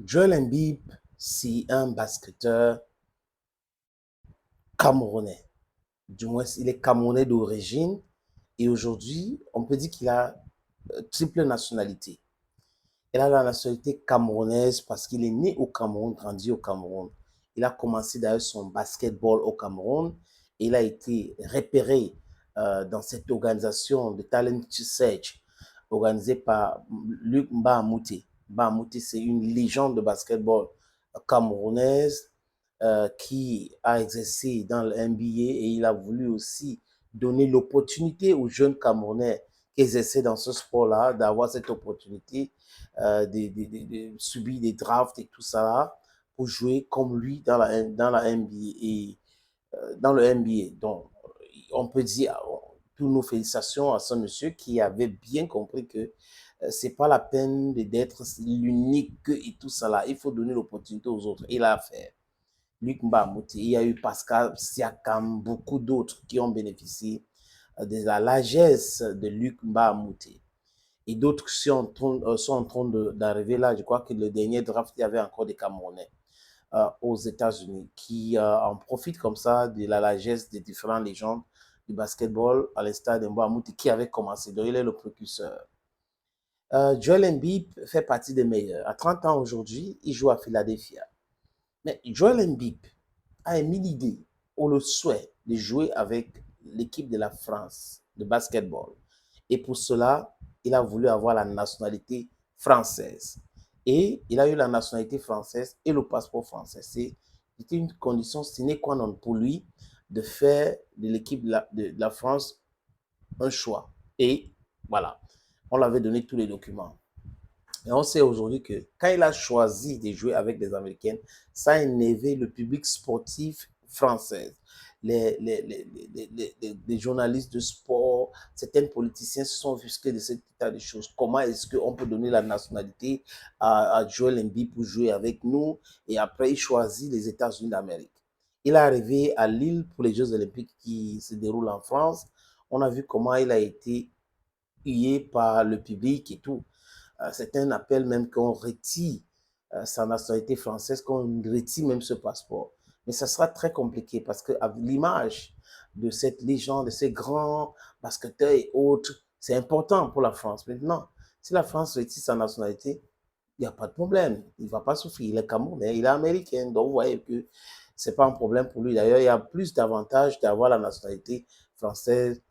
Joel Embiid, c'est un basketteur camerounais. Du moins, il est camerounais d'origine et aujourd'hui, on peut dire qu'il a triple nationalité. Il a la nationalité camerounaise parce qu'il est né au Cameroun, grandi au Cameroun. Il a commencé d'ailleurs son basketball au Cameroun et il a été repéré dans cette organisation de Talent Search organisée par Luc Mbamouti. Mbamouti, c'est une légende de basketball camerounaise qui a exercé dans le NBA et il a voulu aussi donner l'opportunité aux jeunes Camerounais qui exerçaient dans ce sport-là d'avoir cette opportunité de subir des drafts et tout ça là, pour jouer comme lui dans la NBA et dans le NBA. Donc, on peut dire toutes nos félicitations à ce monsieur qui avait bien compris que c'est pas la peine d'être l'unique et tout ça là. Il faut donner l'opportunité aux autres. Il a fait. Luc Mbamouti, il y a eu Pascal Siakam, beaucoup d'autres qui ont bénéficié de la largesse de Luc Mbamouti. Et d'autres sont en train d'arriver là. Je crois que le dernier draft, il y avait encore des Camerounais aux États-Unis qui en profitent comme ça de la largesse des différentes légendes du basketball à l'instar de Mbamouti qui avait commencé. Donc, il est le précurseur. Joel Embiid fait partie des meilleurs. À 30 ans aujourd'hui, il joue à Philadelphia. Mais Joel Embiid a émis l'idée ou le souhait de jouer avec l'équipe de la France de basketball. Et pour cela, il a voulu avoir la nationalité française. Et il a eu la nationalité française et le passeport français. C'était une condition sine qua non pour lui de faire de l'équipe de la France un choix. Et voilà, on l'avait donné tous les documents. Et on sait aujourd'hui que quand il a choisi de jouer avec des Américaines, ça a énervé le public sportif français. Les journalistes de sport, certains politiciens se sont offusqués de cet état de choses. Comment est-ce qu'on peut donner la nationalité à Joel Embiid pour jouer avec nous et après il choisit les États-Unis d'Amérique. Il est arrivé à Lille pour les Jeux olympiques qui se déroulent en France. On a vu comment il a été hué par le public et tout. Certains appellent même qu'on retire sa nationalité française, qu'on retire même ce passeport. Mais ça sera très compliqué parce que l'image de cette légende, de ces grands basketteurs et autres, c'est important pour la France. Maintenant, si la France retire sa nationalité, il n'y a pas de problème. Il ne va pas souffrir. Il est Camerounais, il est américain. Donc, vous voyez que ce n'est pas un problème pour lui. D'ailleurs, il y a plus d'avantages d'avoir la nationalité française,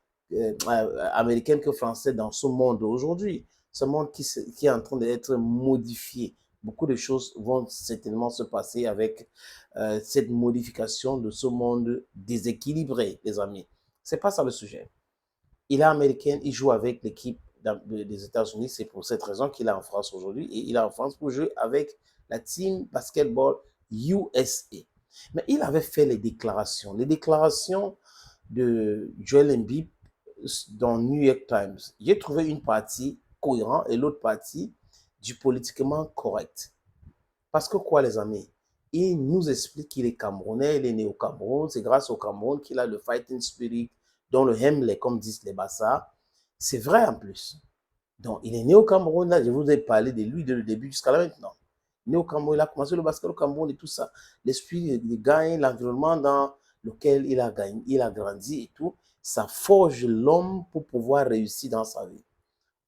américaine que française dans ce monde aujourd'hui. Ce monde qui est en train d'être modifié. Beaucoup de choses vont certainement se passer avec cette modification de ce monde déséquilibré, les amis. C'est pas ça le sujet. Il est américain, il joue avec l'équipe des États-Unis. C'est pour cette raison qu'il est en France aujourd'hui. Et il est en France pour jouer avec la team basketball USA. Mais il avait fait les déclarations. Les déclarations de Joel Embiid dans New York Times. J'ai trouvé une partie cohérente et l'autre partie du politiquement correct. Parce que quoi, les amis? Il nous explique qu'il est Camerounais, il est né au Cameroun. C'est grâce au Cameroun qu'il a le fighting spirit, dont le Hemley, comme disent les Bassa. C'est vrai en plus. Donc, il est né au Cameroun. Là, je vous ai parlé de lui dès le début jusqu'à là maintenant. Né au Cameroun, il a commencé le basket au Cameroun et tout ça. L'esprit de gagne, l'environnement dans lequel il a gagné, il a grandi et tout, ça forge l'homme pour pouvoir réussir dans sa vie.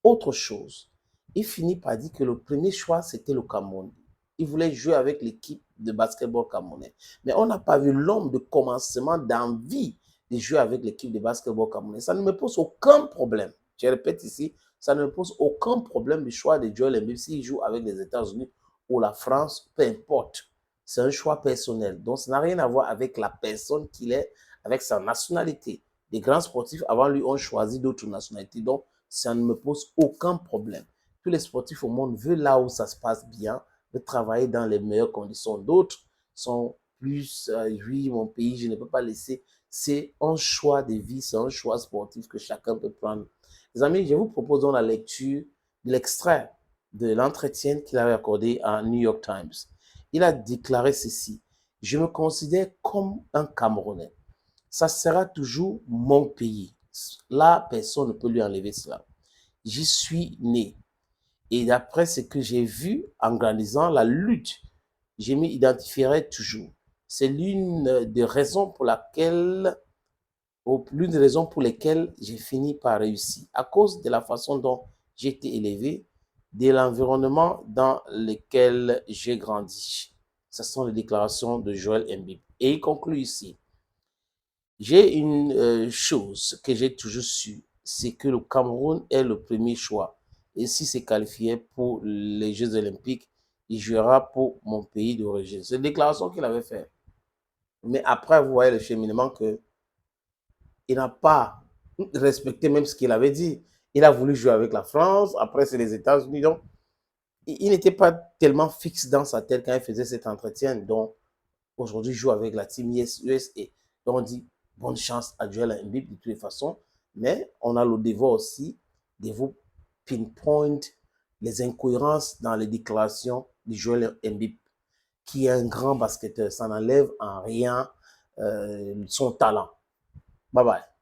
Autre chose, il finit par dire que le premier choix, c'était le Cameroun. Il voulait jouer avec l'équipe de basketball camerounais. Mais on n'a pas vu l'homme de commencement d'envie de jouer avec l'équipe de basketball camerounais. Ça ne me pose aucun problème. Je répète ici, ça ne me pose aucun problème du choix de Joel Embiid s'il joue avec les États-Unis ou la France, peu importe. C'est un choix personnel. Donc, ça n'a rien à voir avec la personne qu'il est, avec sa nationalité. Des grands sportifs avant lui ont choisi d'autres nationalités. Donc, ça ne me pose aucun problème. Tous les sportifs au monde veulent là où ça se passe bien, veulent travailler dans les meilleures conditions. D'autres sont plus, oui, mon pays, je ne peux pas laisser. C'est un choix de vie, c'est un choix sportif que chacun peut prendre. Les amis, je vous propose donc la lecture de l'extrait de l'entretien qu'il avait accordé à New York Times. Il a déclaré ceci: je me considère comme un Camerounais. Ça sera toujours mon pays. Là, personne ne peut lui enlever cela. J'y suis né. Et d'après ce que j'ai vu en grandissant, la lutte, je m'y identifierai toujours. C'est l'une des raisons pour laquelle, ou l'une des raisons pour lesquelles j'ai fini par réussir, à cause de la façon dont j'ai été élevé, de l'environnement dans lequel j'ai grandi. Ce sont les déclarations de Joel Mbip. Et il conclut ici. J'ai une chose que j'ai toujours su, c'est que le Cameroun est le premier choix. Et s'il s'est qualifié pour les Jeux Olympiques, il jouera pour mon pays d'origine. C'est une déclaration qu'il avait faite. Mais après, vous voyez le cheminement qu'il n'a pas respecté même ce qu'il avait dit. Il a voulu jouer avec la France, après c'est les États-Unis. Donc, il n'était pas tellement fixe dans sa tête quand il faisait cet entretien. Donc, aujourd'hui, il joue avec la team USA. Donc, on dit bonne chance à Joel Embiid de toutes les façons. Mais on a le devoir aussi de vous pinpoint les incohérences dans les déclarations de Joel Embiid, qui est un grand basketteur. Ça n'enlève en rien son talent. Bye bye.